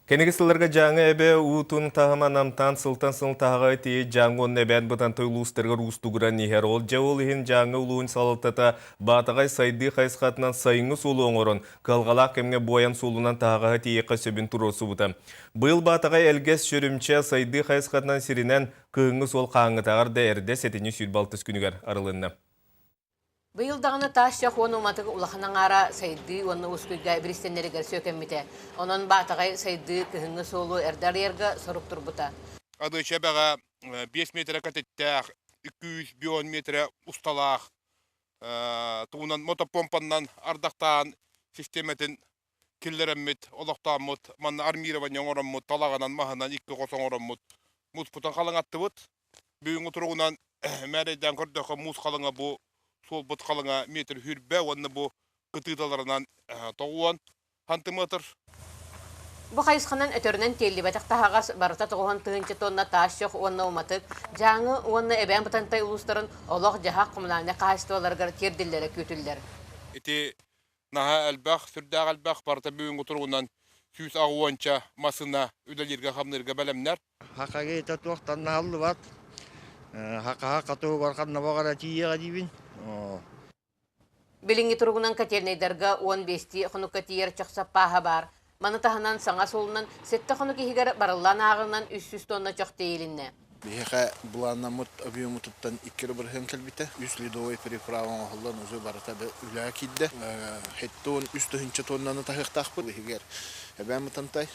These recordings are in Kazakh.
Кенеги сылларга жаңы эбе уутун тағыма намтан сылтан сыл тағыға тие жаңы он эбен бұтан тойлуыстырға рустугура нихер ол жауыл ихин жаңы улуын салылтата батағай сайды қайсқатынан сайыңы солу оңорон калғалақ кемге боян солунан тағыға тие сөбін туросу бұта. Бұл батағай әлгес шөрімче сайды қайсқатынан сиринен кыңы сол қаңытағар да әрде сетіне сүйдбалтыс күнігер арылынна. Быйылдағыны ташча хону матығы улаханан ара сайды оны ұскүйге бірістенлерігер сөкеммете. Онын батағай сайды кіхіңі солу әрдәрерге сұрып тұрбыта. Адыча бәға 5 метр кәтеттәқ, 200 метр ұсталақ, туынан мотопомпаннан ардақтан системетін келдеріммет, олақтамыт, манна армирование оңырыммыт, талағанан мағынан 2 қосан оңырыммыт. Мұз бұтан қалың атты бұт. Бүйінгі тұрғынан мәрейден көрдіқі мұз қалыңа бұл сол бұт қалыңа метр хүрбә, оны бұл қытыдаларынан тоғуан сантиметр. Бұ қайысқанан өтірінен телі бәтіқ тағағас барыта тұғуан тұғынчы тонна таш жоқ оны ұматық. Жаңы оны әбән бұтантай ұлыстырын олық жағақ құмланы қайыстуаларғар терділері көтілдер. Эти наға әлбәқ, сүрдәқ әлбәқ барыта бүйінгі тұрғынан сүйіс ағуанча масына өдәлерге қамнырға бәлемнер. Хақаға етат уақыттан алды бат. Хақаға тұғы барқанна бағара тиеға дейбін. Білінгі тұрғынан кәтернейдерға 15-ті құныққа тиер чықса паға бар. Маны тағынан саңа солынан сетті құнық егер барылан ағынан 300 тонна чоқты елінне. Бейхе бұланна мұт объему тұттан 2 бірген кәлбіті. 3 лидовой переправан оғылдан ұзы барыта бі үлі әкейді. Хеттуын 300 тоннаны тағықтақ бұл. Егер әбән мұтантай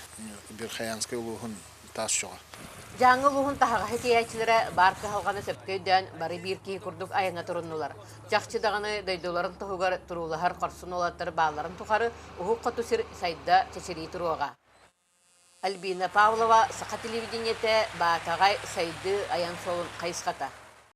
бір қаянскай ұлығын тас жоға. Жаңы луғын тағаға хетейәчілері барқы халғаны сөпкөйден бары бір кейі күрдік айыңа тұрынылар. Жақчыдағыны дайдоларын тұғығар тұрулығар қарсын олаттары бағларын тұқары ұғық қатусыр сайда чечері тұруға. Альбина Павлова, Сақа телевидениеті Батағай сайды аян солын қайысқата.